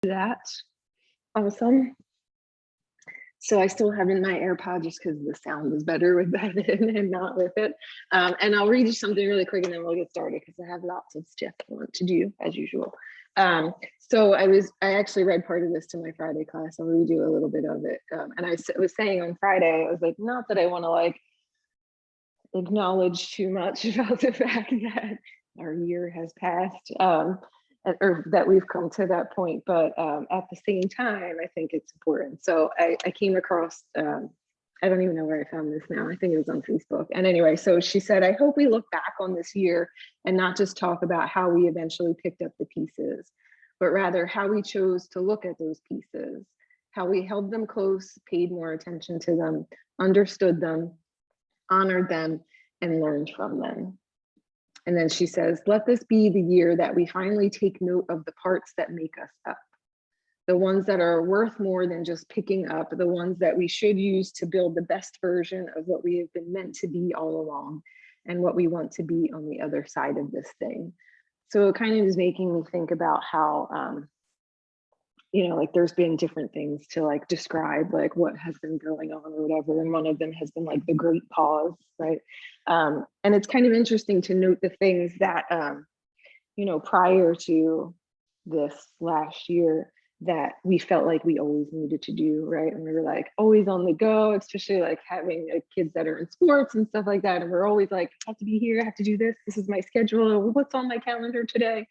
that. Awesome. So I still have in my AirPod just because the sound is better with that in and not with it. And I'll read you something really quick and then we'll get started because I have lots of stuff I want to do as usual. So I actually read part of this to my Friday class. I'll read you a little bit of it. And I was saying on Friday, I was like, not that I want to like acknowledge too much about the fact that our year has passed, or that we've come to that point, but at the same time, I think it's important. So I came across, I don't even know where I found this now. I think it was on Facebook. And anyway, so she said, I hope we look back on this year and not just talk about how we eventually picked up the pieces, but rather how we chose to look at those pieces, how we held them close, paid more attention to them, understood them, honored them, and learned from them. And then she says, let this be the year that we finally take note of the parts that make us up, the ones that are worth more than just picking up, the ones that we should use to build the best version of what we have been meant to be all along and what we want to be on the other side of this thing. So it kind of is making me think about how, like there's been different things to like describe like what has been going on or whatever. And one of them has been like the great pause, right? And it's kind of interesting to note the things that, prior to this last year that we felt like we always needed to do, right? And we were like always on the go, especially like having kids that are in sports and stuff like that. And we're always like, I have to be here, I have to do this. This is my schedule. What's on my calendar today?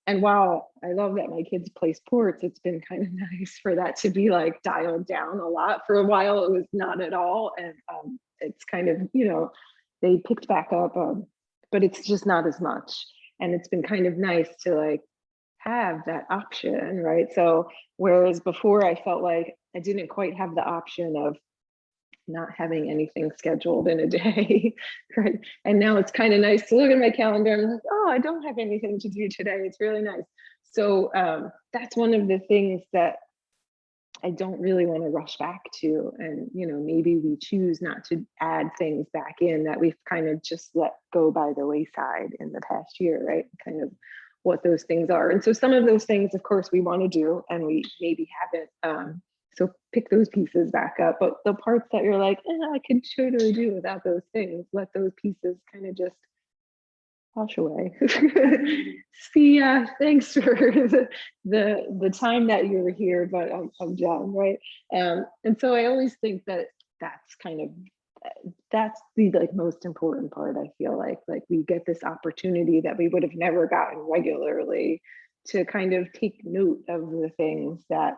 And while I love that my kids play sports, it's been kind of nice for that to be like dialed down a lot. For a while, it was not at all. And it's kind of, they picked back up, but it's just not as much. And it's been kind of nice to like have that option, right? So whereas before I felt like I didn't quite have the option of not having anything scheduled in a day, right? And now it's kind of nice to look at my calendar and I'm like, oh, I don't have anything to do today. It's really nice. So that's one of the things that I don't really want to rush back to. And, maybe we choose not to add things back in that we've kind of just let go by the wayside in the past year, right? Kind of what those things are. And so some of those things, of course, we want to do and we maybe haven't. So pick those pieces back up, but the parts that you're like, I could totally do without those things, let those pieces kind of just wash away. See, thanks for the time that you were here, but I'm done, right? And so I always think that that's the like most important part. I feel like we get this opportunity that we would have never gotten regularly to kind of take note of the things that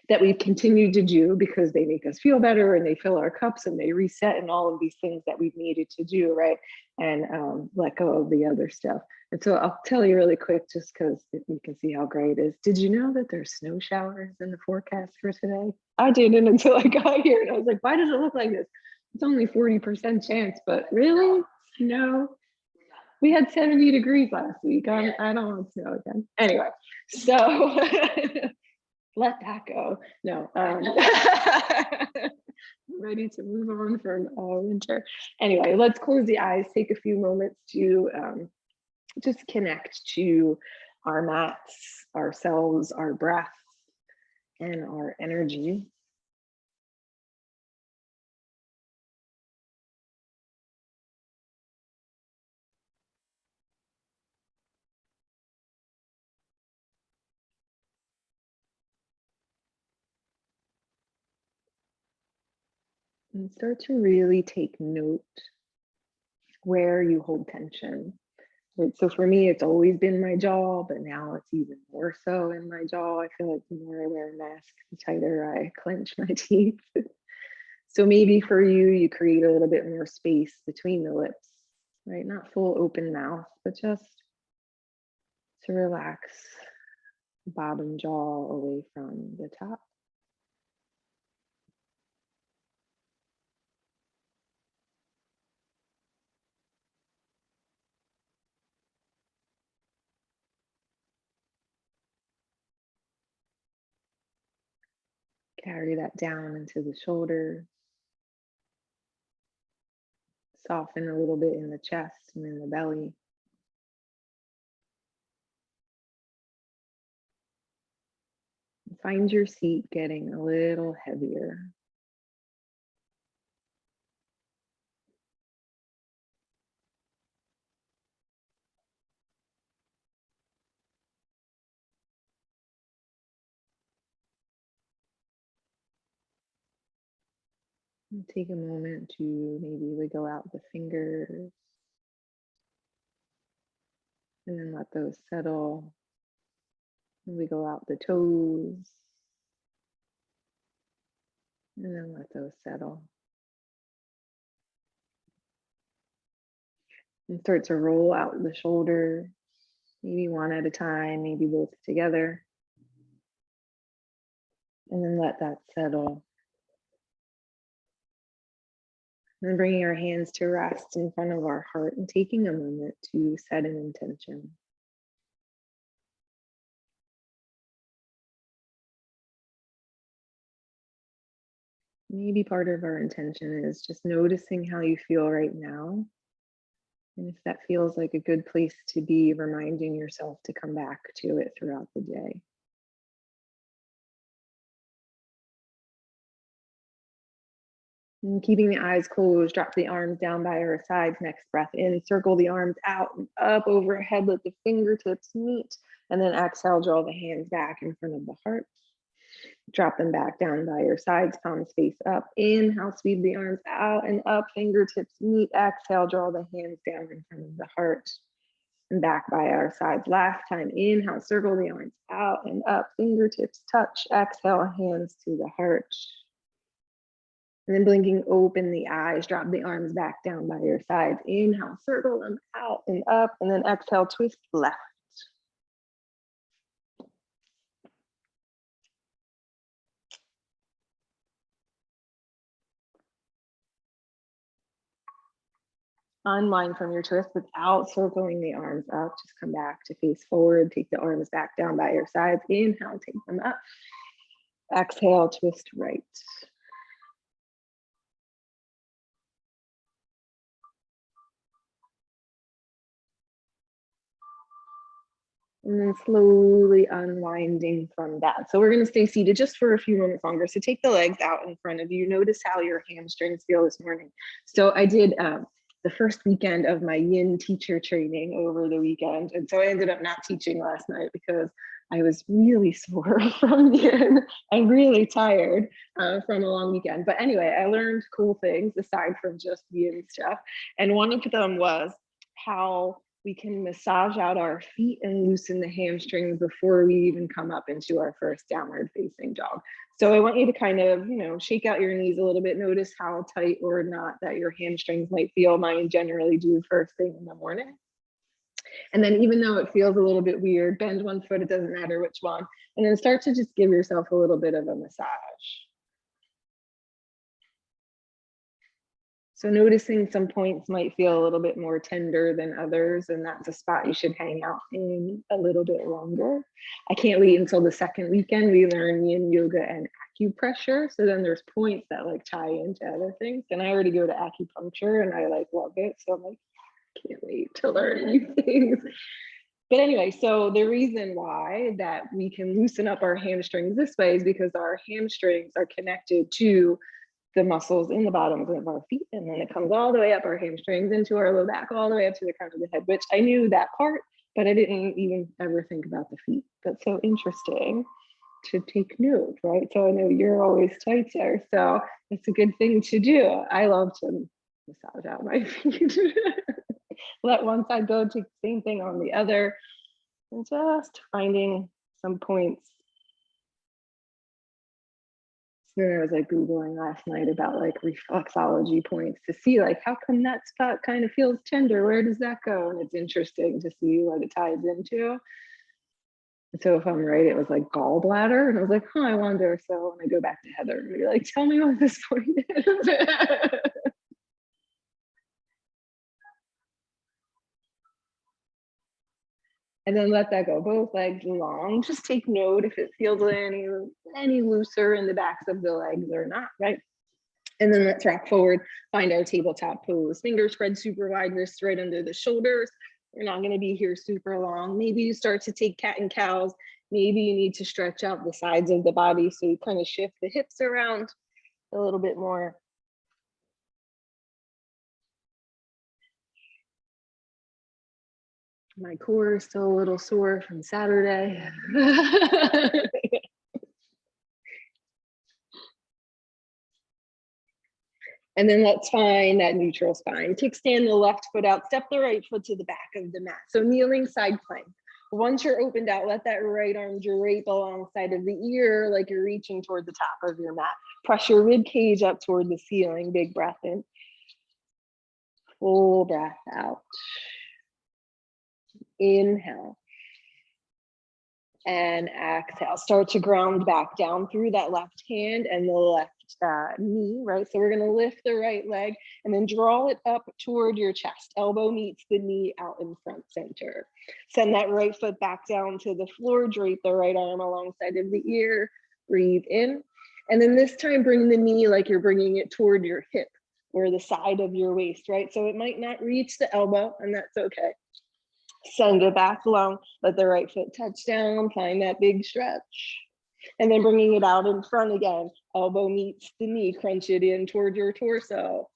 that we've continued to do because they make us feel better and they fill our cups and they reset and all of these things that we've needed to do, right? And let go of the other stuff. And so I'll tell you really quick, just because you can see how great it is. Did you know that there's snow showers in the forecast for today? I didn't until I got here and I was like, why does it look like this? It's only 40% chance, but really? No. We had 70 degrees last week. I don't want snow again. Anyway, so let that go. No, ready to move on from winter. Anyway, let's close the eyes, take a few moments to just connect to our mats, ourselves, our breath, and our energy. And start to really take note where you hold tension. Right? So for me, it's always been my jaw, but now it's even more so in my jaw. I feel like the more I wear a mask, the tighter I clench my teeth. So maybe for you, you create a little bit more space between the lips, right? Not full open mouth, but just to relax the bottom jaw away from the top. Carry that down into the shoulders. Soften a little bit in the chest and in the belly. Find your seat getting a little heavier. And take a moment to maybe wiggle out the fingers and then let those settle. Wiggle out the toes and then let those settle. And start to roll out the shoulders, maybe one at a time, maybe both together. And then let that settle. And bringing our hands to rest in front of our heart and taking a moment to set an intention. Maybe part of our intention is just noticing how you feel right now. And if that feels like a good place to be, reminding yourself to come back to it throughout the day. And keeping the eyes closed, drop the arms down by our sides. Next breath in, circle the arms out and up overhead, let the fingertips meet. And then exhale, draw the hands back in front of the heart. Drop them back down by your sides, palms face up. Inhale, sweep the arms out and up, fingertips meet. Exhale, draw the hands down in front of the heart and back by our sides. Last time, inhale, circle the arms out and up, fingertips touch. Exhale, hands to the heart. And then blinking open the eyes, drop the arms back down by your sides. Inhale, circle them out and up, and then exhale, twist left. Unwind from your twist without circling the arms up. Just come back to face forward. Take the arms back down by your sides. Inhale, take them up. Exhale, twist right. And then slowly unwinding from that. So we're going to stay seated just for a few minutes longer. So take the legs out in front of you. Notice how your hamstrings feel this morning. So I did the first weekend of my yin teacher training over the weekend. And so I ended up not teaching last night because I was really sore from yin and really tired from a long weekend. But anyway, I learned cool things aside from just yin stuff. And one of them was how we can massage out our feet and loosen the hamstrings before we even come up into our first downward facing dog. So I want you to kind of, shake out your knees a little bit. Notice how tight or not that your hamstrings might feel. Mine generally do first thing in the morning. And then even though it feels a little bit weird, bend one foot, it doesn't matter which one. And then start to just give yourself a little bit of a massage. So noticing some points might feel a little bit more tender than others, and that's a spot you should hang out in a little bit longer. I can't wait until the second weekend. We learn yin yoga and acupressure. So then there's points that tie into other things. And I already go to acupuncture and I love it. So I'm can't wait to learn new things. But anyway, so the reason why that we can loosen up our hamstrings this way is because our hamstrings are connected to the muscles in the bottoms of our feet, and then it comes all the way up our hamstrings into our low back, all the way up to the crown of the head, which I knew that part, but I didn't even ever think about the feet. That's so interesting to take note, right? So I know you're always tighter, so it's a good thing to do. I love to massage out my feet. Let one side go, take the same thing on the other, and just finding some points. So I was Googling last night about reflexology points to see how come that spot kind of feels tender, where does that go? And it's interesting to see what it ties into. So if I'm right, it was gallbladder, and I was I wonder. So when I go back to Heather and be tell me what this point is. And then let that go, both legs long. Just take note if it feels any looser in the backs of the legs or not, right? And then let's rock forward, find our tabletop pose. Fingers spread super wide, wrists right under the shoulders. You're not going to be here super long. Maybe you start to take cat and cows. Maybe you need to stretch out the sides of the body, so you kind of shift the hips around a little bit more. My core is still a little sore from Saturday. And then let's find that neutral spine. Kickstand the left foot out, step the right foot to the back of the mat. So kneeling side plank. Once you're opened out, let that right arm drape alongside of the ear like you're reaching toward the top of your mat. Press your rib cage up toward the ceiling. Big breath in. Full breath out. Inhale. And exhale. Start to ground back down through that left hand and the left knee, right? So we're gonna lift the right leg and then draw it up toward your chest. Elbow meets the knee out in front center. Send that right foot back down to the floor, drape the right arm alongside of the ear, breathe in. And then this time bring the knee like you're bringing it toward your hip or the side of your waist, right? So it might not reach the elbow, and that's okay. Send it back long, let the right foot touch down, find that big stretch. And then bringing it out in front again, elbow meets the knee, crunch it in toward your torso.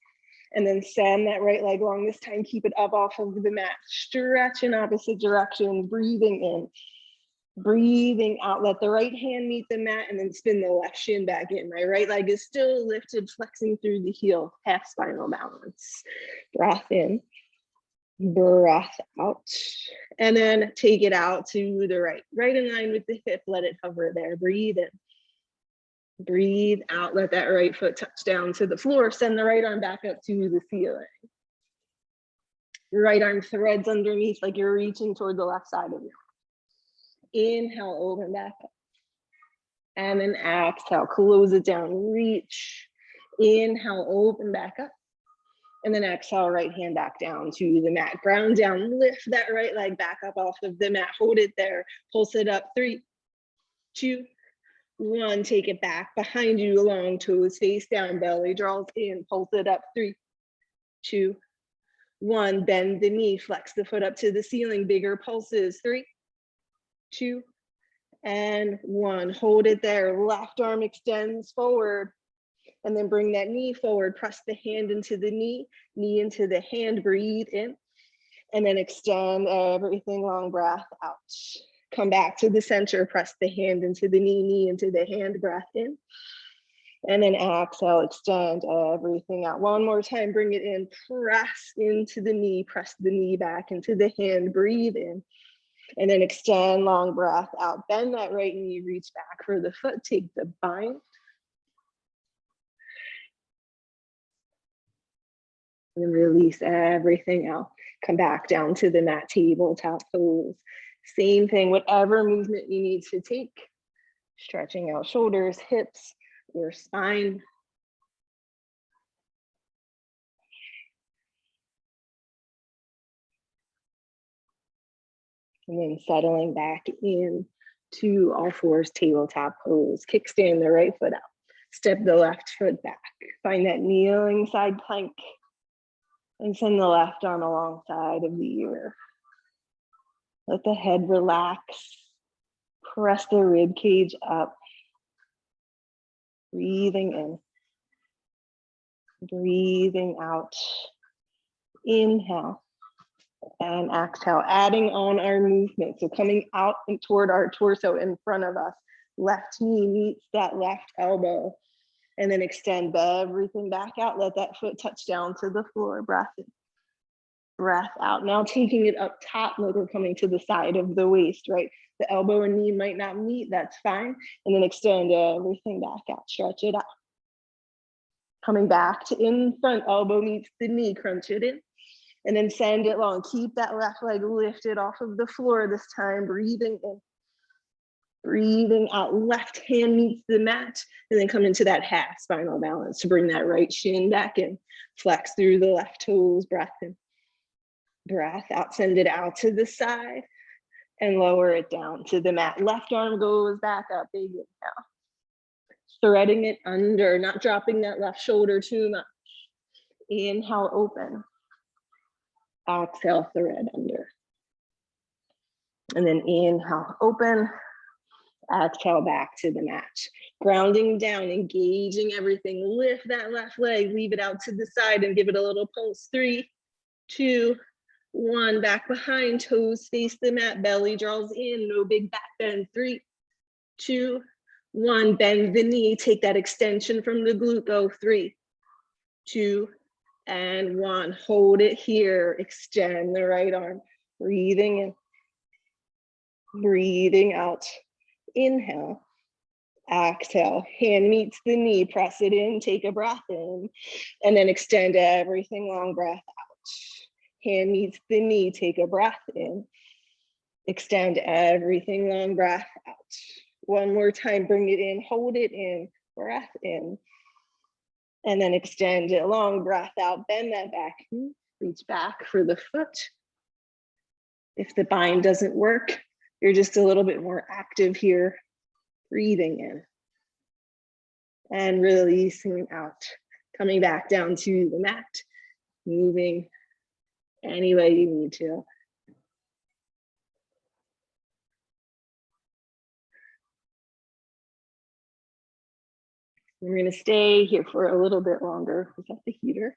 And then send that right leg long, this time keep it up off of the mat. Stretch in opposite directions, breathing in. Breathing out, let the right hand meet the mat and then spin the left shin back in. My right leg is still lifted, flexing through the heel, half spinal balance. Breath in. Breath out, and then take it out to the right, right in line with the hip, let it hover there. Breathe in, breathe out, let that right foot touch down to the floor, send the right arm back up to the ceiling. Your right arm threads underneath like you're reaching toward the left side of you. Inhale, open back up, and then exhale, close it down, reach. Inhale, open back up. And then exhale, right hand back down to the mat. Ground down, lift that right leg back up off of the mat. Hold it there, pulse it up. 3, 2, 1. Take it back behind you, long toes face down, belly draws in, pulse it up. 3, 2, 1. Bend the knee, flex the foot up to the ceiling, bigger pulses. 3, 2, and 1. Hold it there, left arm extends forward. And then bring that knee forward, press the hand into the knee into the hand, breathe in. And then extend everything long, breath out. Come back to the center, press the hand into the knee into the hand, breath in. And then exhale, extend everything out. One more time, bring it in, press into the knee, press the knee back into the hand, breathe in. And then extend, long breath out. Bend that right knee, reach back for the foot, take the bind. And release everything out. Come back down to the mat, tabletop pose. Same thing, whatever movement you need to take. Stretching out shoulders, hips, or spine. And then settling back in to all fours, tabletop pose. Kickstand the right foot out. Step the left foot back. Find that kneeling side plank. And send the left arm alongside of the ear. Let the head relax. Press the rib cage up. Breathing in. Breathing out. Inhale. And exhale. Adding on our movement. So coming out and toward our torso in front of us. Left knee meets that left elbow. And then extend everything back out. Let that foot touch down to the floor. Breath in. Breath out. Now taking it up top, like we're coming to the side of the waist, right? The elbow and knee might not meet, that's fine. And then extend everything back out, stretch it out. Coming back to in front, elbow meets the knee, crunch it in. And then send it long. Keep that left leg lifted off of the floor this time, breathing in. Breathing out, left hand meets the mat, and then come into that half spinal balance to bring that right shin back in. Flex through the left toes, breath in. Breath out, send it out to the side, and lower it down to the mat. Left arm goes back up, big inhale. Threading it under, not dropping that left shoulder too much. Inhale, open. Exhale, thread under. And then inhale, open. Exhale, back to the mat. Grounding down, engaging everything. Lift that left leg, leave it out to the side and give it a little pulse. 3, 2, 1. Back behind, toes face the mat, belly draws in, no big back bend. 3, 2, 1. Bend the knee, take that extension from the glute. Go 3, 2, and 1. Hold it here. Extend the right arm. Breathing in, breathing out. Inhale, exhale, hand meets the knee, press it in, take a breath in, and then extend everything long, breath out. Hand meets the knee, take a breath in, extend everything long, breath out. One more time, bring it in, hold it in, breath in, and then extend it long, breath out, bend that back knee, reach back for the foot. If the bind doesn't work, you're just a little bit more active here. Breathing in and releasing out. Coming back down to the mat, moving any way you need to. We're gonna stay here for a little bit longer. Was that the heater?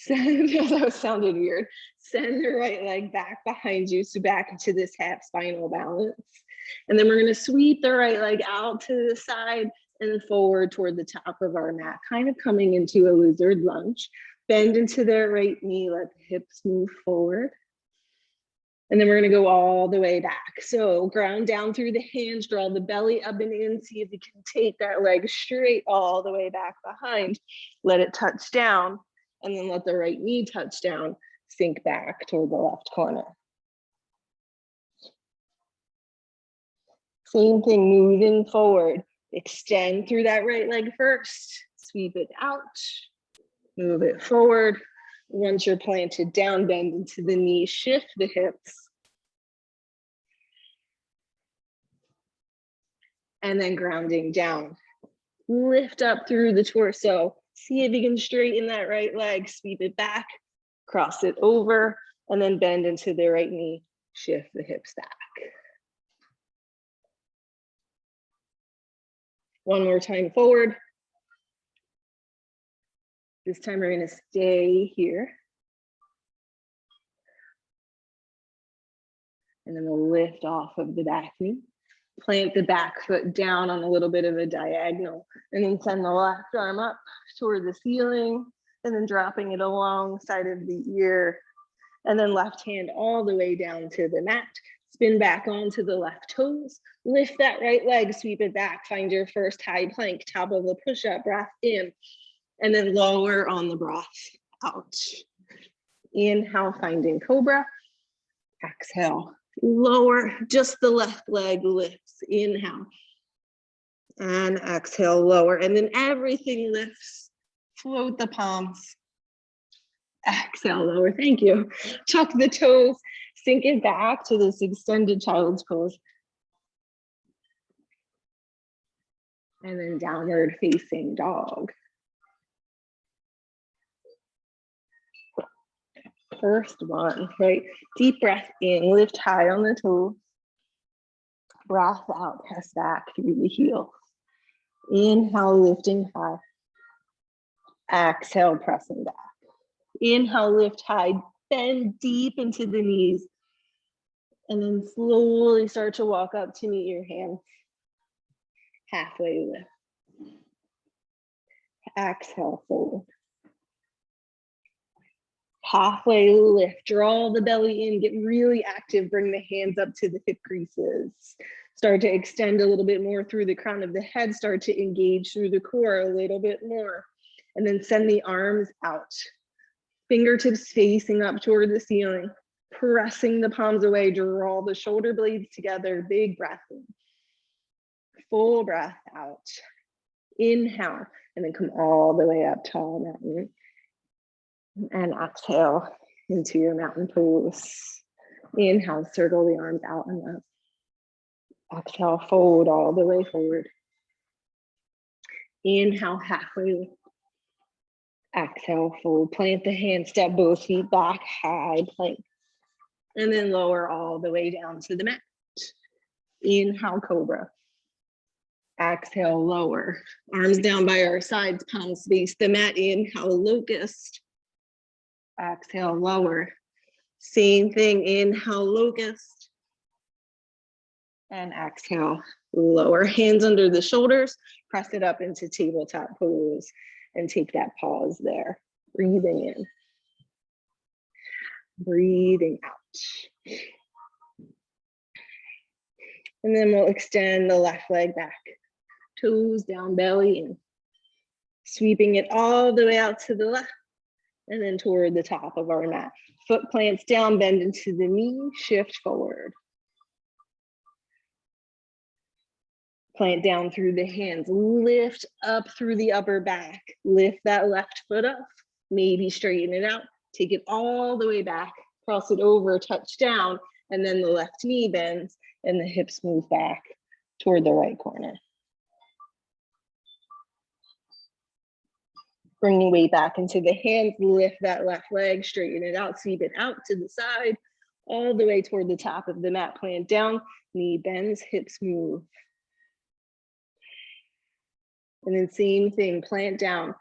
That sounded weird. Send the right leg back behind you, so back into this half spinal balance. And then we're gonna sweep the right leg out to the side and forward toward the top of our mat, kind of coming into a lizard lunge. Bend into their right knee, let the hips move forward. And then we're gonna go all the way back. So ground down through the hands, draw the belly up and in, see if you can take that leg straight all the way back behind. Let it touch down, and then let the right knee touch down, sink back toward the left corner. Same thing, moving forward. Extend through that right leg first, sweep it out, move it forward. Once you're planted down, bend into the knee, shift the hips. And then grounding down. Lift up through the torso. See if you can straighten that right leg, sweep it back, cross it over, and then bend into the right knee, shift the hips back. One more time forward. This time we're gonna stay here. And then we'll lift off of the back knee. Plant the back foot down on a little bit of a diagonal, and then send the left arm up toward the ceiling, and then dropping it alongside of the ear, and then left hand all the way down to the mat. Spin back onto the left toes, lift that right leg, sweep it back, find your first high plank, top of the push-up, breath in, and then lower on the breath out. Inhale, finding cobra. Exhale, lower, just the left leg lifts. Inhale, and exhale, lower, and then everything lifts. Float the palms. Exhale, lower, thank you. Tuck the toes, sink it back to this extended child's pose. And then downward facing dog. First one, right? Deep breath in, lift high on the toes. Breath out, press back through the heels. Inhale, lifting high. Exhale, pressing back. Inhale, lift high, bend deep into the knees. And then slowly start to walk up to meet your hands. Halfway lift. Exhale, fold. Halfway lift, draw the belly in, get really active, bring the hands up to the hip creases. Start to extend a little bit more through the crown of the head, start to engage through the core a little bit more. And then send the arms out. Fingertips facing up toward the ceiling, pressing the palms away, draw the shoulder blades together, big breath in. Full breath out. Inhale, and then come all the way up, tall mountain. And exhale into your mountain pose. Inhale, circle the arms out and up. Exhale, fold all the way forward. Inhale, halfway lift. Exhale, fold, plant the hand, step both feet back, high plank. And then lower all the way down to the mat. Inhale, cobra. Exhale, lower. Arms down by our sides, palms face the mat. Inhale, locust. Exhale, lower. Same thing, inhale, locust. And exhale, lower. Hands under the shoulders, press it up into tabletop pose and take that pause there. Breathing in. Breathing out. And then we'll extend the left leg back. Toes down, belly in. Sweeping it all the way out to the left and then toward the top of our mat. Foot plants down, bend into the knee, shift forward. Plant down through the hands, lift up through the upper back. Lift that left foot up, maybe straighten it out. Take it all the way back, cross it over, touch down, and then the left knee bends and the hips move back toward the right corner. Bring the weight back into the hands, lift that left leg, straighten it out, sweep it out to the side, all the way toward the top of the mat, plant down, knee bends, hips move. And then same thing, plant down,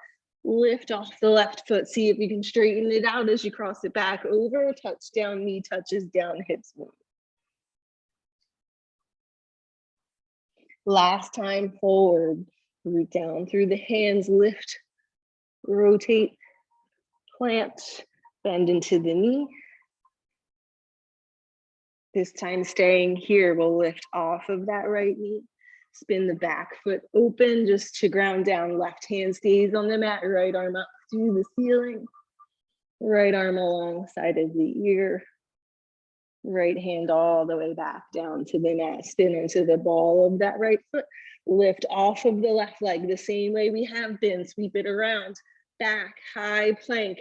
lift off the left foot, see if you can straighten it out as you cross it back over, touch down, knee touches down, hips move. Last time, forward, root down through the hands, lift, rotate, plant, bend into the knee. This time staying here, we'll lift off of that right knee. Spin the back foot open just to ground down. Left hand stays on the mat, right arm up to the ceiling. Right arm alongside of the ear. Right hand all the way back down to the mat. Spin into the ball of that right foot. Lift off of the left leg the same way we have been. Sweep it around. Back, high plank.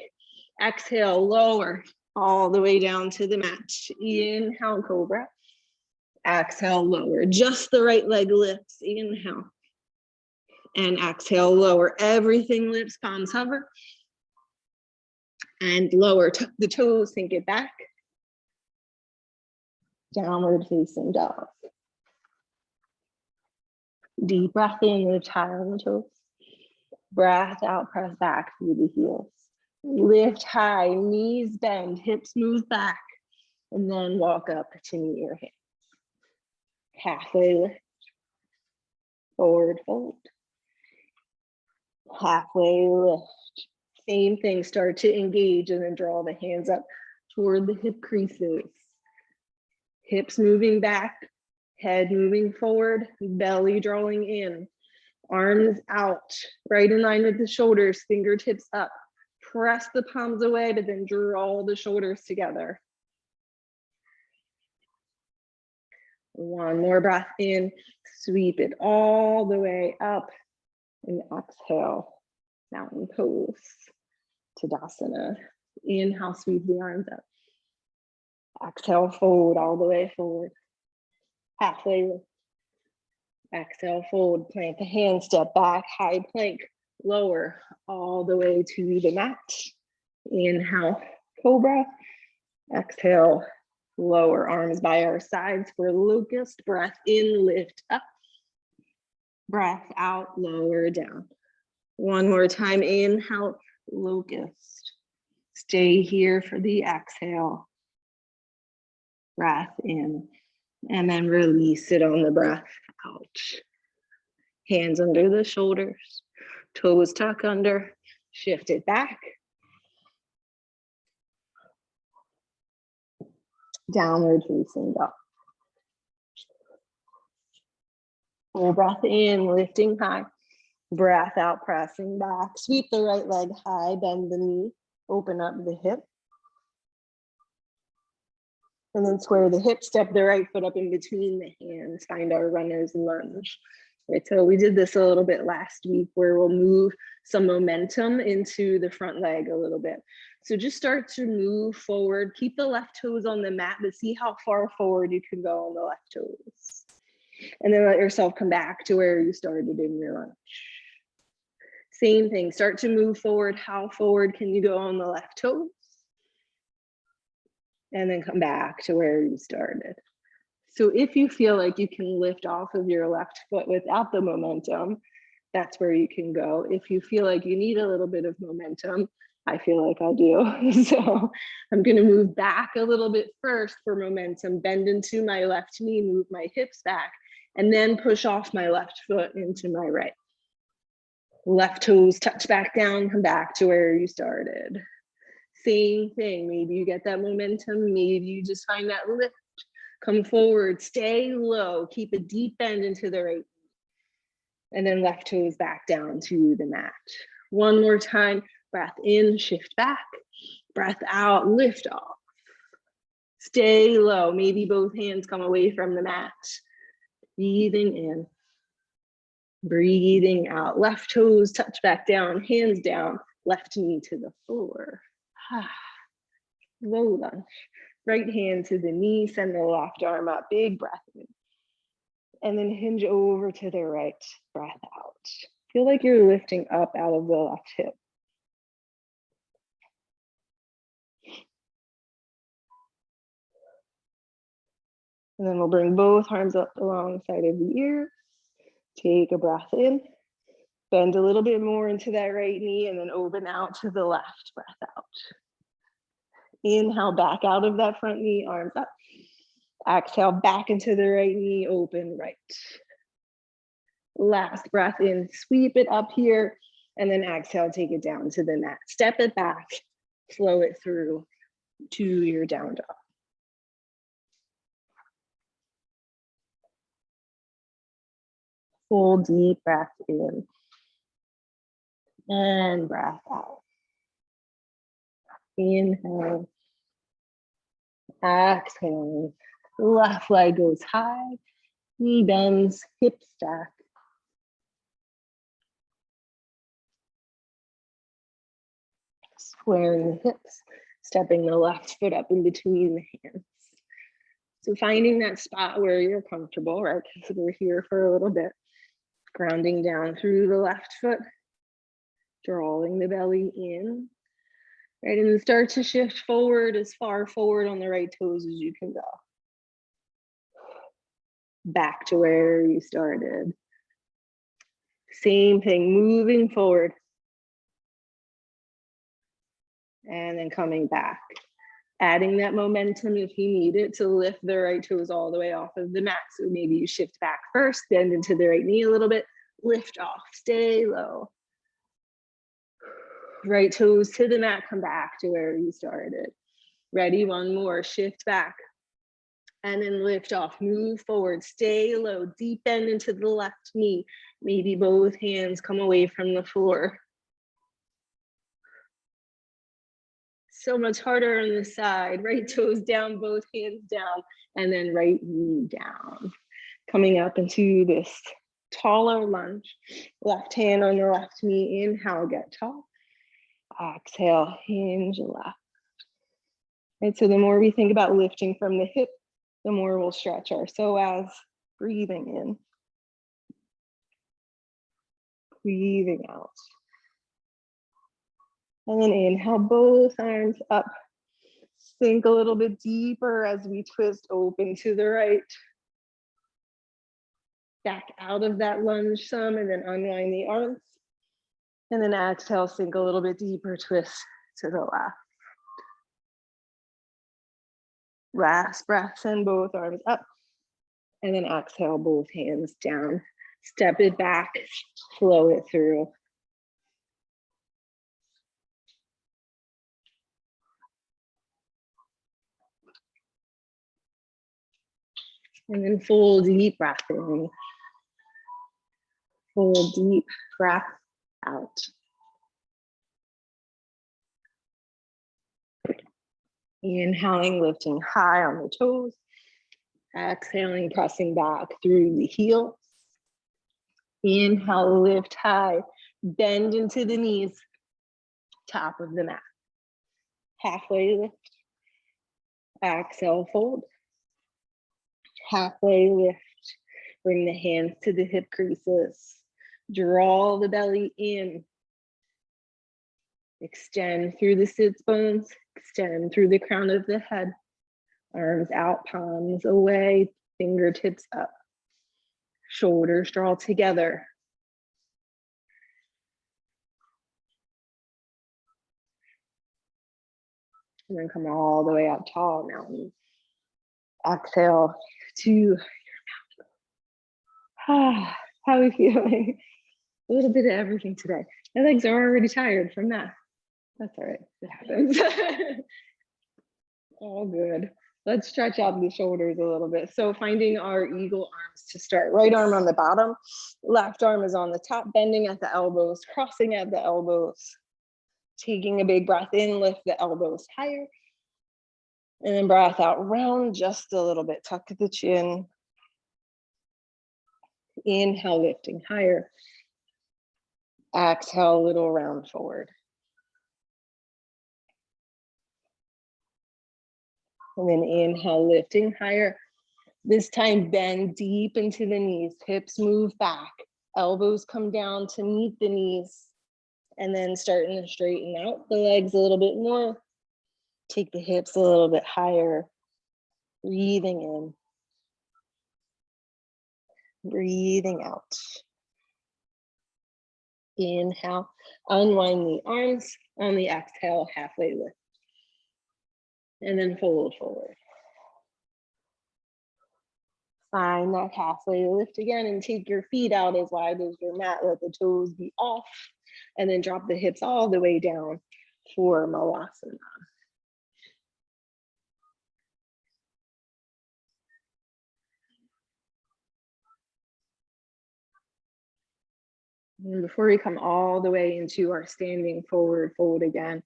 Exhale, lower. All the way down to the mat. Inhale, cobra. Exhale, lower. Just the right leg lifts. Inhale. And exhale, lower. Everything lifts, palms hover. And lower. Tuck the toes, sink it back. Downward facing dog. Deep breath in, lift high on the toes. Breath out, press back through the heels. Lift high, knees bend, hips move back. And then walk up to meet your hands. Halfway lift. Forward fold. Halfway lift. Same thing, start to engage and then draw the hands up toward the hip creases. Hips moving back, head moving forward, belly drawing in. Arms out, right in line with the shoulders, fingertips up. Press the palms away, but then draw the shoulders together. One more breath in, sweep it all the way up, and exhale, mountain pose, Tadasana. Inhale, sweep the arms up. Exhale, fold all the way forward. Halfway lift. Exhale, fold, plant the hands, step back, high plank, lower, all the way to the mat. Inhale, cobra. Exhale, lower, arms by our sides for locust. Breath in, lift up. Breath out, lower down. One more time, inhale, locust. Stay here for the exhale. Breath in, and then release it on the breath out. Hands under the shoulders, toes tuck under, shift it back. Downward facing dog. Full breath in, lifting high. Breath out, pressing back. Sweep the right leg high, bend the knee, open up the hip. And then square the hip, step the right foot up in between the hands, find our runner's lunge. Right, so we did this a little bit last week where we'll move some momentum into the front leg a little bit. So just start to move forward, keep the left toes on the mat, but see how far forward you can go on the left toes. And then let yourself come back to where you started in your lunge. Same thing, start to move forward. How forward can you go on the left toes? And then come back to where you started. So if you feel like you can lift off of your left foot without the momentum, that's where you can go. If you feel like you need a little bit of momentum, I feel like I do. So I'm going to move back a little bit first for momentum, bend into my left knee, move my hips back, and then push off my left foot into my right. Left toes touch back down, come back to where you started. Same thing, maybe you get that momentum, maybe you just find that lift. Come forward, stay low, keep a deep bend into the right. And then left toes back down to the mat. One more time, breath in, shift back. Breath out, lift off. Stay low, maybe both hands come away from the mat. Breathing in. Breathing out, left toes touch back down, hands down, left knee to the floor. Low lunge. Right hand to the knee, send the left arm up, big breath in. And then hinge over to the right, breath out. Feel like you're lifting up out of the left hip. And then we'll bring both arms up alongside of the ear. Take a breath in. Bend a little bit more into that right knee and then open out to the left, breath out. Inhale back out of that front knee, arms up. Exhale back into the right knee, open right. Last breath in, sweep it up here, and then exhale, take it down to the mat. Step it back, flow it through to your down dog. Full deep breath in and breath out. Inhale, exhale. Left leg goes high, knee bends, hip stack. Squaring the hips, stepping the left foot up in between the hands. So finding that spot where you're comfortable, right? Because we're here for a little bit. Grounding down through the left foot, drawing the belly in, right? And then start to shift forward, as far forward on the right toes as you can go. Back to where you started. Same thing, moving forward. And then coming back. Adding that momentum if you need it to lift the right toes all the way off of the mat. So maybe you shift back first, bend into the right knee a little bit, lift off, stay low. Right toes to the mat, come back to where you started. Ready, one more, shift back. And then lift off, move forward, stay low, deep bend into the left knee. Maybe both hands come away from the floor. So much harder on the side, right toes down, both hands down, and then right knee down. Coming up into this taller lunge, left hand on the left knee, inhale, get tall. Exhale, hinge left. Right, so the more we think about lifting from the hip, the more we'll stretch our psoas. Breathing in. Breathing out. And then inhale, both arms up. Sink a little bit deeper as we twist open to the right. Back out of that lunge some and then unwind the arms. And then exhale, sink a little bit deeper, twist to the left. Last breath, send both arms up. And then exhale, both hands down. Step it back, flow it through. And then full deep breath in. Full deep breath out. Inhaling, lifting high on the toes. Exhaling, pressing back through the heels. Inhale, lift high, bend into the knees, top of the mat. Halfway lift. Exhale, fold. Halfway lift. Bring the hands to the hip creases. Draw the belly in. Extend through the sits bones. Extend through the crown of the head. Arms out, palms away. Fingertips up. Shoulders draw together. And then come all the way up tall, mountain. Exhale to your mountain. How are we feeling? A little bit of everything today. My legs are already tired from that. That's all right, it happens. All good. Let's stretch out the shoulders a little bit. So finding our eagle arms to start. Right arm on the bottom, left arm is on the top, bending at the elbows, crossing at the elbows. Taking a big breath in, lift the elbows higher. And then breath out, round just a little bit, tuck the chin. Inhale, lifting higher. Exhale, a little round forward. And then inhale, lifting higher. This time, bend deep into the knees, hips move back, elbows come down to meet the knees, and then starting to straighten out the legs a little bit more. Take the hips a little bit higher, breathing in, breathing out. Inhale, unwind the arms. On the exhale, halfway lift. And then fold forward. Find that halfway lift again and take your feet out as wide as your mat. Let the toes be off. And then drop the hips all the way down for Malasana. And before we come all the way into our standing forward fold again,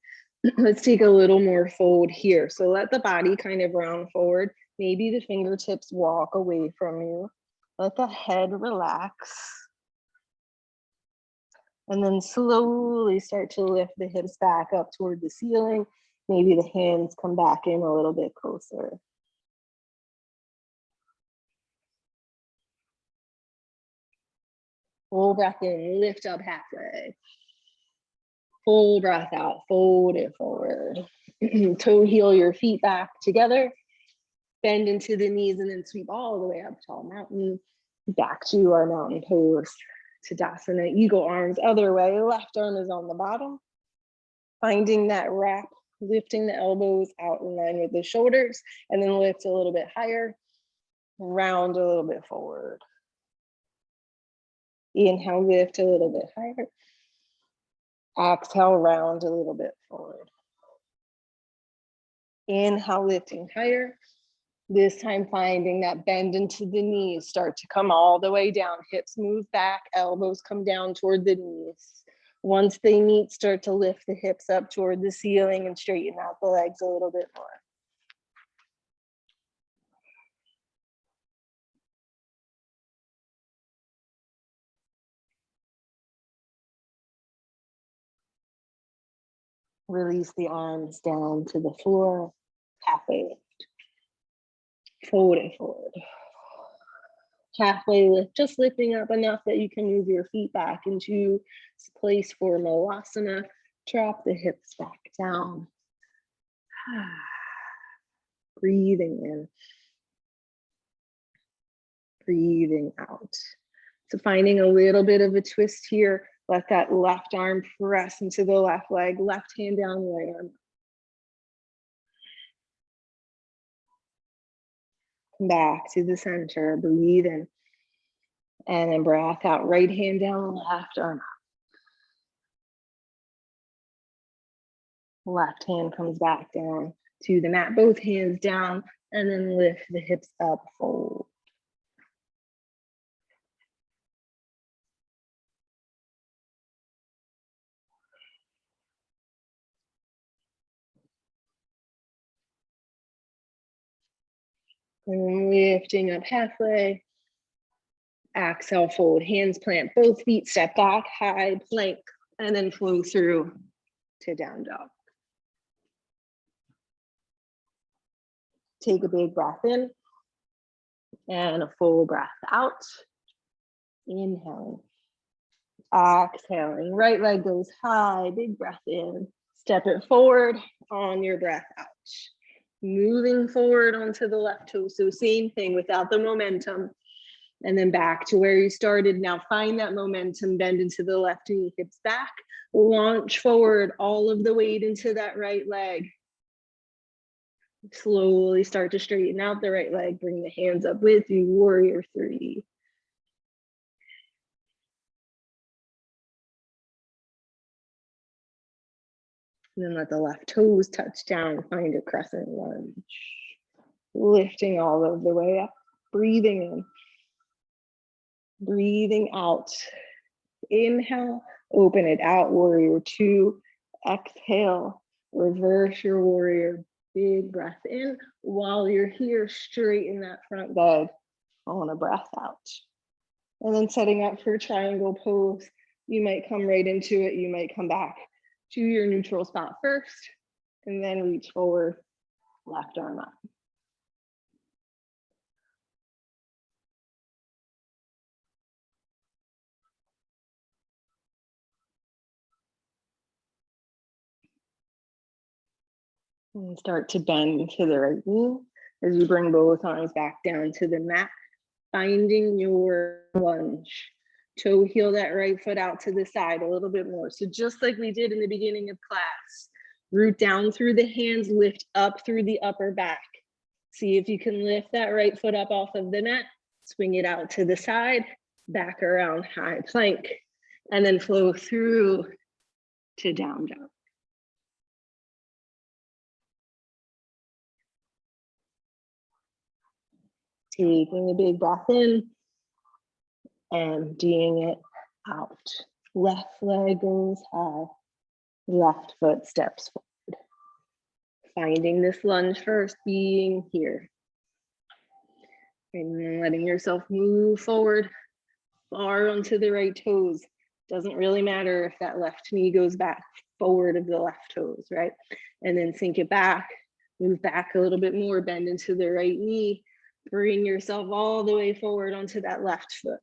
let's take a little more fold here. So let the body kind of round forward. Maybe the fingertips walk away from you. Let the head relax. And then slowly start to lift the hips back up toward the ceiling. Maybe the hands come back in a little bit closer. Full breath in, lift up halfway. Full breath out, fold it forward. Toe heel your feet back together. Bend into the knees and then sweep all the way up tall mountain. Back to our mountain pose. Tadasana, eagle arms other way. Left arm is on the bottom. Finding that wrap, lifting the elbows out in line with the shoulders, and then lift a little bit higher. Round a little bit forward. Inhale, lift a little bit higher. Exhale, round a little bit forward. Inhale, lifting higher. This time finding that bend into the knees, start to come all the way down. Hips move back, elbows come down toward the knees. Once they meet, start to lift the hips up toward the ceiling and straighten out the legs a little bit more. Release the arms down to the floor, halfway lift. Fold it forward. Halfway lift, just lifting up enough that you can move your feet back into place for Malasana. Drop the hips back down. Breathing in. Breathing out. So finding a little bit of a twist here. Let that left arm press into the left leg, left hand down, right arm. Come back to the center, breathe in. And then breath out, right hand down, left arm up. Left hand comes back down to the mat, both hands down, and then lift the hips up, fold. And lifting up halfway. Exhale, fold, hands plant, both feet step back, high plank, and then flow through to down dog. Take a big breath in and a full breath out. Inhaling, exhaling, right leg goes high, big breath in, step it forward on your breath out. moving forward onto the left toe. So same thing without the momentum. And then back to where you started. Now find that momentum, bend into the left knee, hips back, launch forward, all of the weight into that right leg. Slowly start to straighten out the right leg, bring the hands up with you, warrior three. And then let the left toes touch down, find a crescent lunge. Lifting all of the way up, breathing in, breathing out. Inhale, open it out, warrior two. Exhale, reverse your warrior. Big breath in. While you're here, straighten that front leg on a breath out. And then setting up for triangle pose, you might come right into it. You might come back to your neutral spot first, and then reach forward, left arm up. And start to bend to the right knee as you bring both arms back down to the mat, finding your lunge. Toe heel that right foot out to the side a little bit more. So just like we did in the beginning of class, root down through the hands, lift up through the upper back. See if you can lift that right foot up off of the mat, swing it out to the side, back around high plank, and then flow through to down dog. Taking a big breath in, emptying it out. Left leg goes high, left foot steps forward. Finding this lunge first, being here. And then letting yourself move forward, far onto the right toes. Doesn't really matter if that left knee goes back forward of the left toes, right? And then sink it back, move back a little bit more, bend into the right knee, bring yourself all the way forward onto that left foot.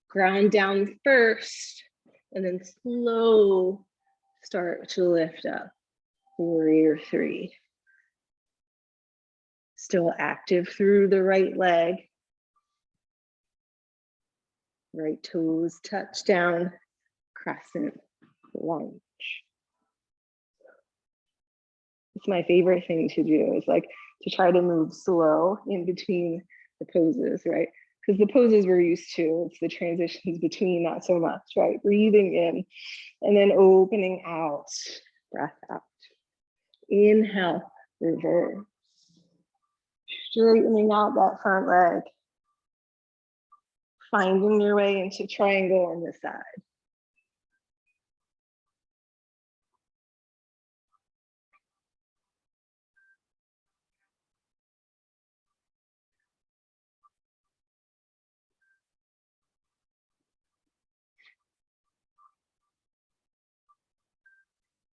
Ground down first, and then slow start to lift up. Warrior three. Still active through the right leg. Right toes touch down, crescent lunge. It's my favorite thing to do, is like to try to move slow in between the poses, right? Because the poses we're used to, it's the transitions between, not so much, right? Breathing in and then opening out, breath out. Inhale, reverse. Straightening out that front leg. Finding your way into triangle on this side.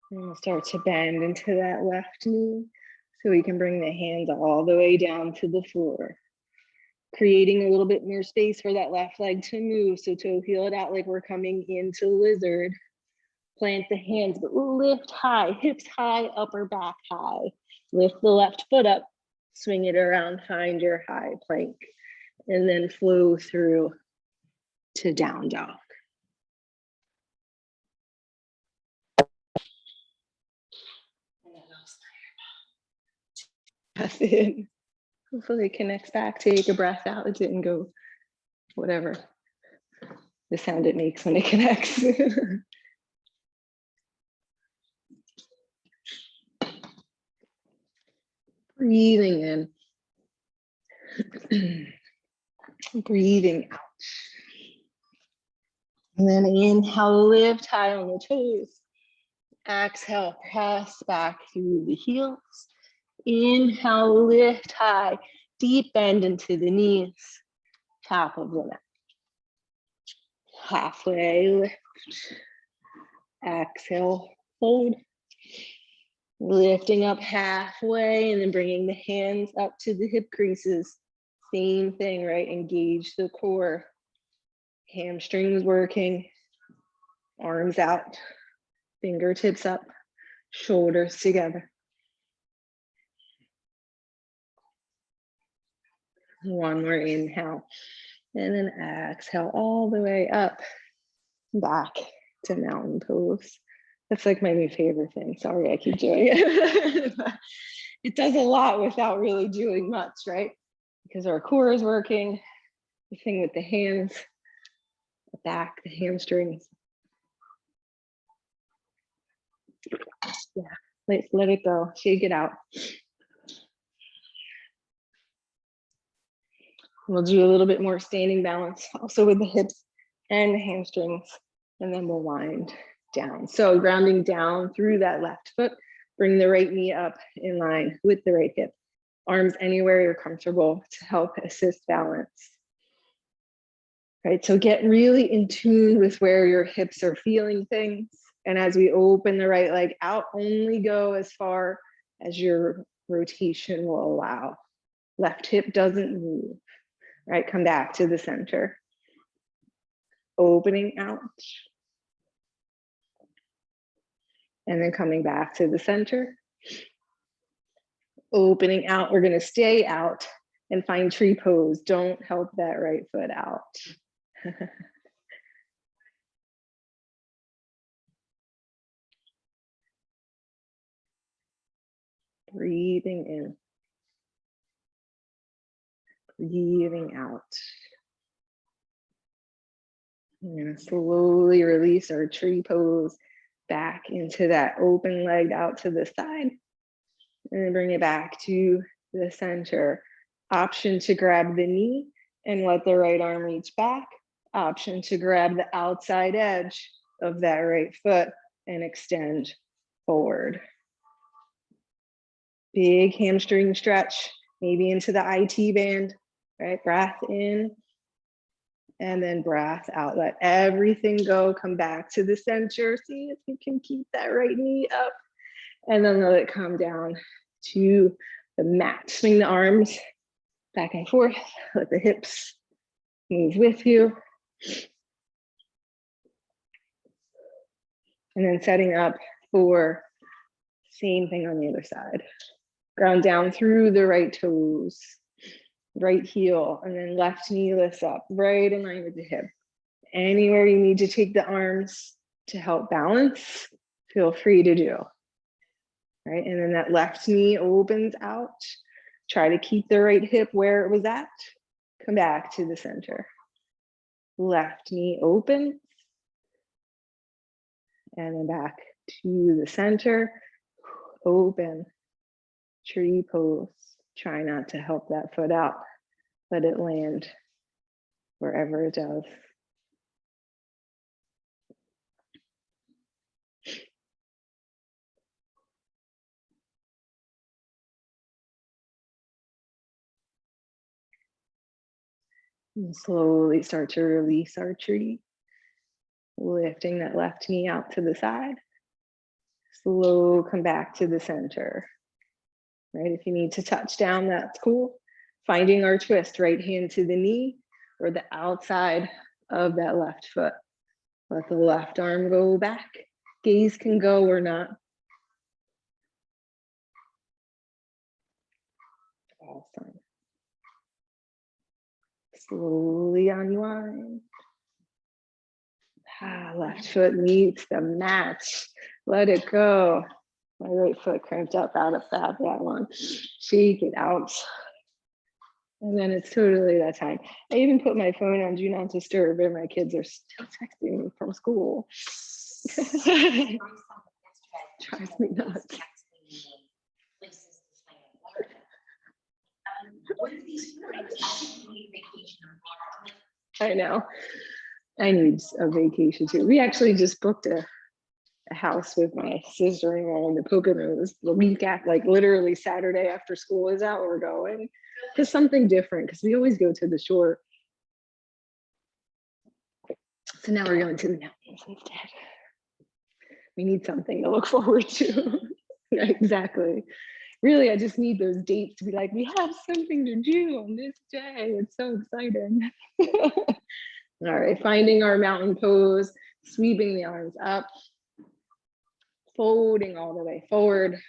And we'll start to bend into that left knee so we can bring the hands all the way down to the floor. Creating a little bit more space for that left leg to move. So toe heel it out like we're coming into lizard. Plant the hands, but lift high, hips high, upper back high. Lift the left foot up, swing it around, find your high plank, and then flow through to down dog. Breath in. Hopefully it connects back. Take a breath out. It didn't go whatever the sound it makes when it connects. Breathing in. Breathing out. And then inhale, lift high on the toes. Exhale, press back through the heels. Inhale, lift high, deep bend into the knees, top of the mat. Halfway lift. Exhale, fold. Lifting up halfway and then bringing the hands up to the hip creases. Same thing, right? Engage the core. Hamstrings working. Arms out. Fingertips up. Shoulders together. One more inhale. And then exhale all the way up, back to mountain pose. That's like my new favorite thing. Sorry, I keep doing it. It does a lot without really doing much, right? Because our core is working, the thing with the hands, the back, the hamstrings. Yeah, let it go, shake it out. We'll do a little bit more standing balance, also with the hips and the hamstrings, and then we'll wind down. So grounding down through that left foot, bring the right knee up in line with the right hip. Arms anywhere you're comfortable to help assist balance. Right, so get really in tune with where your hips are feeling things. And as we open the right leg out, only go as far as your rotation will allow. Left hip doesn't move. Right, come back to the center. Opening out. And then coming back to the center. Opening out, we're gonna stay out and find tree pose. Don't help that right foot out. Breathing in. Breathing out. We're gonna slowly release our tree pose back into that open leg out to the side. And then bring it back to the center. Option to grab the knee and let the right arm reach back. Option to grab the outside edge of that right foot and extend forward. Big hamstring stretch, maybe into the IT band, right? Breath in and then breath out. Let everything go, come back to the center. See if you can keep that right knee up and then let it come down to the mat. Swing the arms back and forth, let the hips move with you. And then setting up for same thing on the other side. Ground down through the right toes, right heel, and then left knee lifts up, right in line with the hip. Anywhere you need to take the arms to help balance, feel free to do. Right, and then that left knee opens out. Try to keep the right hip where it was at. Come back to the center. Left knee open. And then back to the center. Open. Tree pose. Try not to help that foot out. Let it land wherever it does. And slowly start to release our tree. Lifting that left knee out to the side. Slow, come back to the center. Right, if you need to touch down, that's cool. Finding our twist, right hand to the knee or the outside of that left foot. Let the left arm go back. Gaze can go or not. Awesome. Slowly unwind. Left foot meets the mat. Let it go. My right foot cramped up out of that one. Shake it out. And then it's totally that time. I even put my phone on do not disturb and my kids are still texting me from school. Drives me nuts. I know. I need a vacation too. We actually just booked a house with my sister-in-law in the Poconos the week after, like literally Saturday after school is out, we're going. Just something different because we always go to the shore. So now we're going to the mountains instead. We need something to look forward to. Exactly. Really, I just need those dates to be like, we have something to do on this day. It's so exciting. All right, finding our mountain pose, sweeping the arms up, folding all the way forward.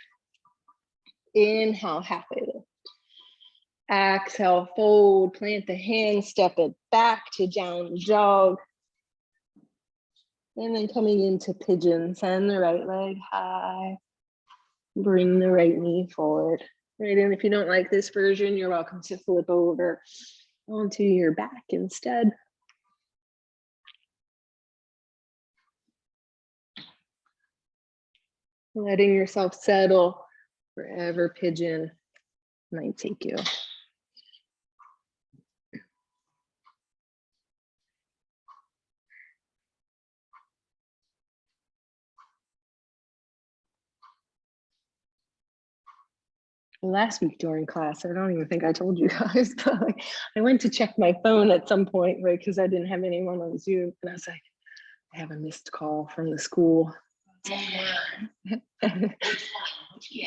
Inhale, halfway lift. Exhale, fold, plant the hand, step it back to down dog. And then coming into pigeon, send the right leg high. Bring the right knee forward. Right, and if you don't like this version, you're welcome to flip over onto your back instead. Letting yourself settle wherever pigeon might take you. Last week during class, I don't even think I told you guys, but like, I went to check my phone at some point, right, because I didn't have anyone on Zoom, and I was like, I have a missed call from the school.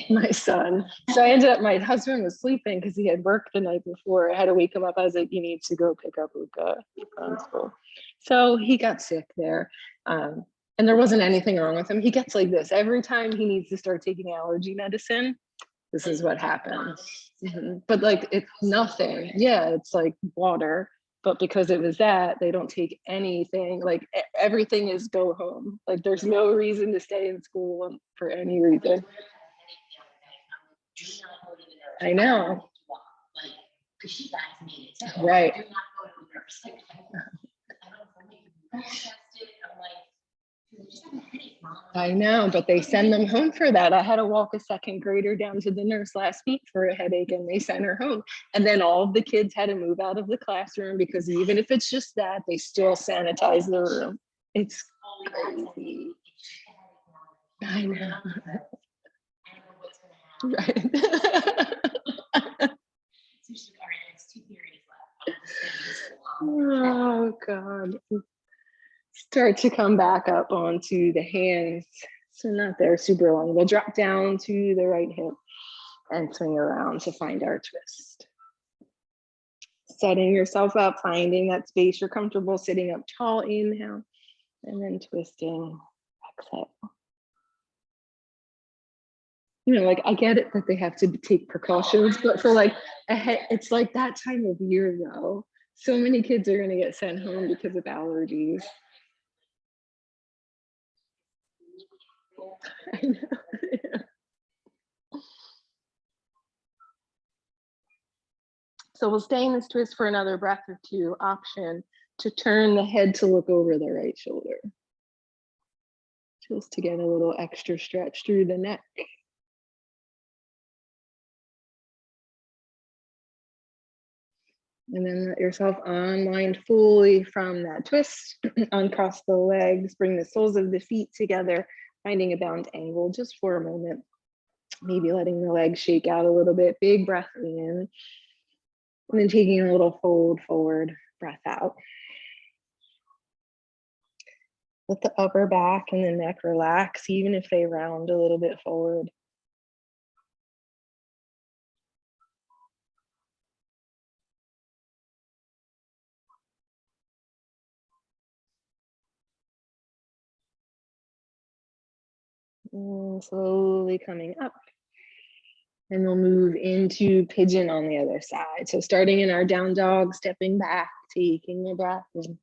My son. So I ended up, my husband was sleeping because he had work the night before. I had to wake him up. I was like, you need to go pick up Luca from school. So he got sick there. And there wasn't anything wrong with him. He gets like this every time he needs to start taking allergy medicine. This is what happens. But like, it's nothing. Yeah, it's like water. But because it was that, they don't take anything. Like everything is go home. Like there's no reason to stay in school for any reason. I know. Right. I know, but they send them home for that. I had to walk a second grader down to the nurse last week for a headache, and they sent her home. And then all of the kids had to move out of the classroom because even if it's just that, they still sanitize the room. It's crazy. I know. Right. Oh God. Start to come back up onto the hands. So not there super long. We'll drop down to the right hip and swing around to find our twist. Setting yourself up, finding that space you're comfortable sitting up tall, inhale, and then twisting, exhale. You know, like I get it that they have to take precautions, but for like it's like that time of year though. So many kids are gonna get sent home because of allergies. I know. So we'll stay in this twist for another breath or two. Option to turn the head to look over the right shoulder. Just to get a little extra stretch through the neck. And then let yourself unwind fully from that twist. Uncross the legs, bring the soles of the feet together, finding a bound angle just for a moment. Maybe letting the legs shake out a little bit. Big breath in. And then taking a little fold forward, breath out. Let the upper back and the neck relax, even if they round a little bit forward. And slowly coming up. And we'll move into pigeon on the other side. So starting in our down dog, stepping back, taking a breath in.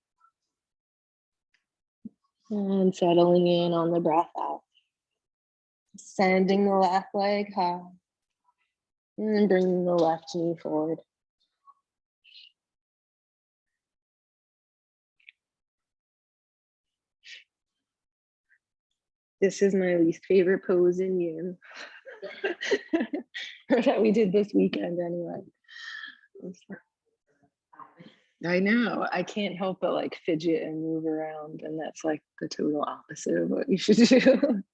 And settling in on the breath out. Sending the left leg high. And then bringing the left knee forward. This is my least favorite pose in yin. Or that we did this weekend anyway. I know. I can't help but like fidget and move around, and that's like the total opposite of what you should do.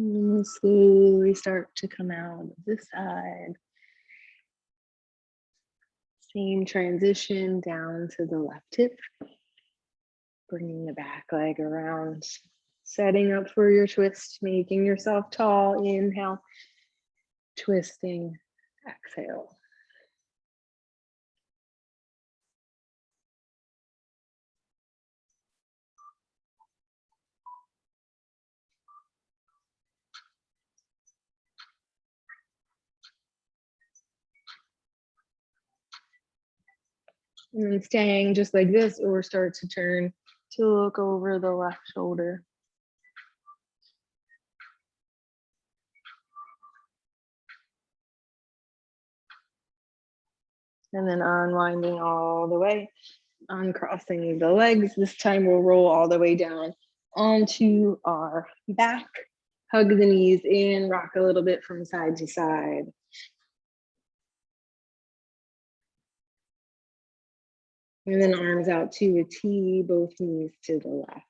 And slowly start to come out of this side. Same transition down to the left hip. Bringing the back leg around. Setting up for your twist, making yourself tall. Inhale. Twisting. Exhale. And then staying just like this, or start to turn to look over the left shoulder. And then unwinding all the way, uncrossing the legs. This time we'll roll all the way down onto our back. Hug the knees in, rock a little bit from side to side. And then arms out to a T, both knees to the left.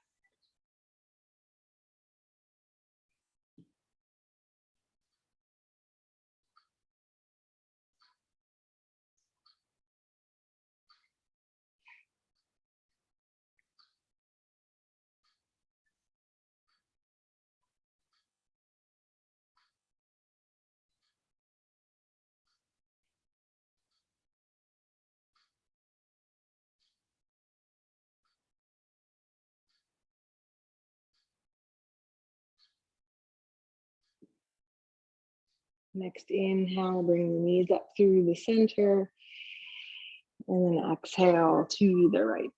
Next inhale, bring the knees up through the center. And then exhale to the right.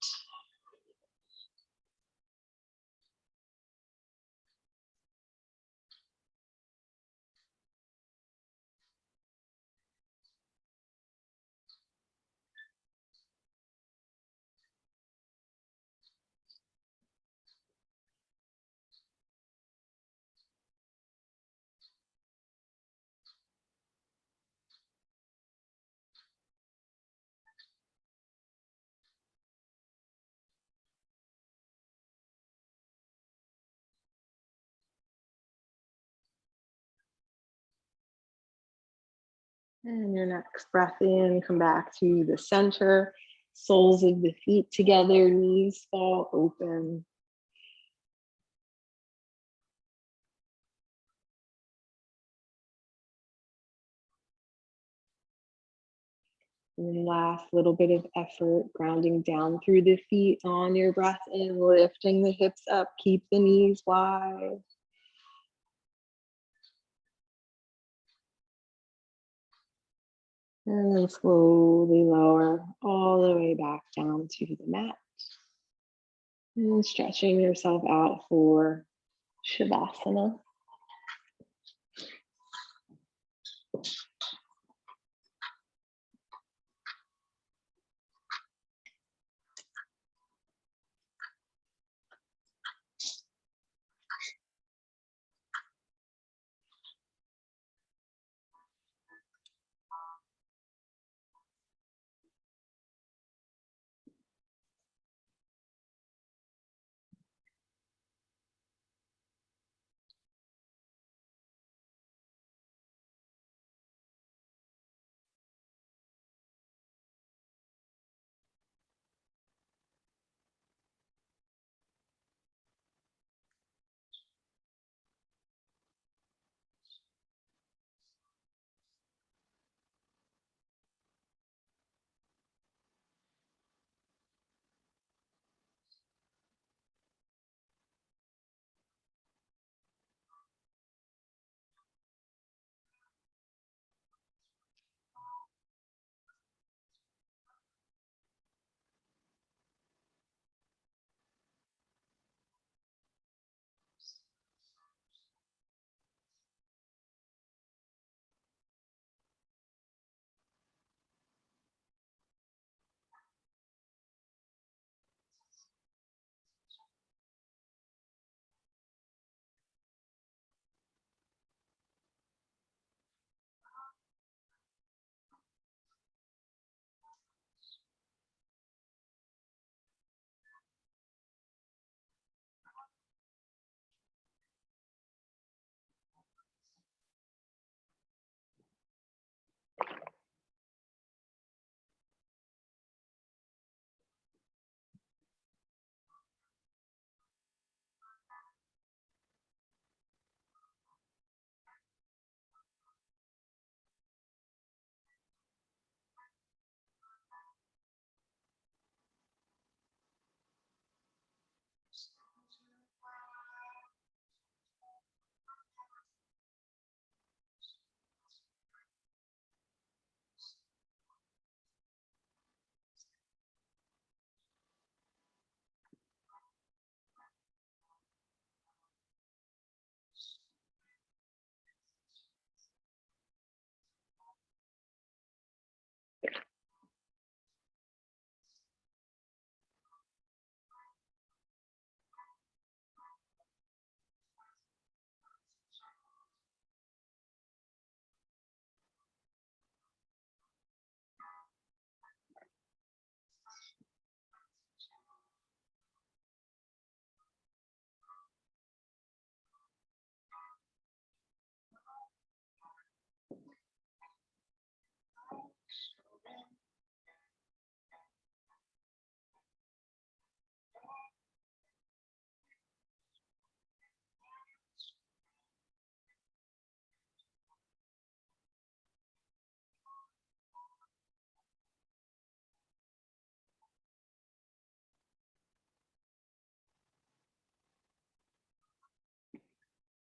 And your next breath in, come back to the center. Soles of the feet together, knees fall open. And then last little bit of effort, grounding down through the feet on your breath in, lifting the hips up, keep the knees wide. And then slowly lower all the way back down to the mat. And stretching yourself out for Shavasana.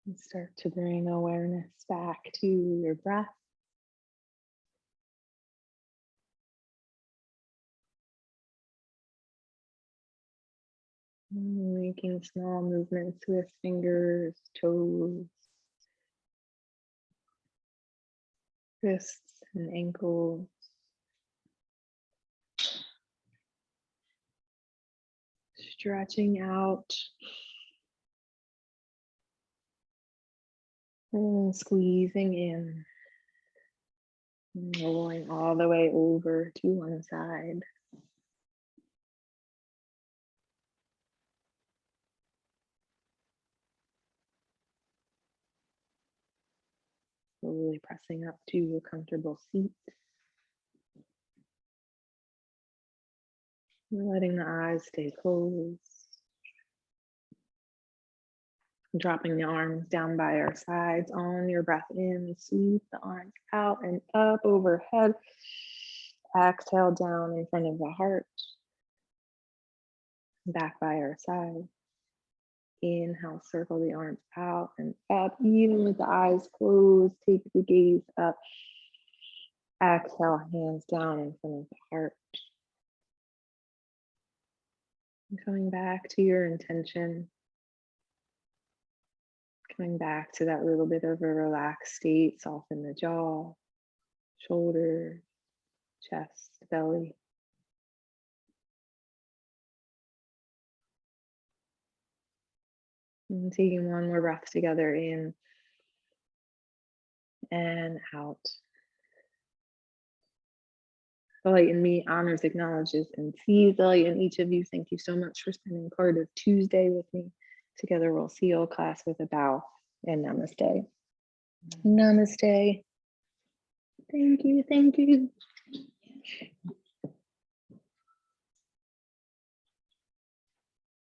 And start to bring awareness back to your breath. Making small movements with fingers, toes, wrists, and ankles. Stretching out and squeezing in. And rolling all the way over to one side. Slowly pressing up to a comfortable seat. Letting the eyes stay closed. Dropping the arms down by our sides on your breath in. Sweep the arms out and up overhead. Exhale down in front of the heart. Back by our side. Inhale, circle the arms out and up, even with the eyes closed. Take the gaze up. Exhale, hands down in front of the heart. And coming back to your intention. Coming back to that little bit of a relaxed state. Soften the jaw, shoulder, chest, belly. And taking one more breath together in and out. The light in me honors, acknowledges, and sees the light in each of you. Thank you so much for spending part of Tuesday with me. Together we'll seal class with a bow and namaste. Namaste. Thank you, thank you.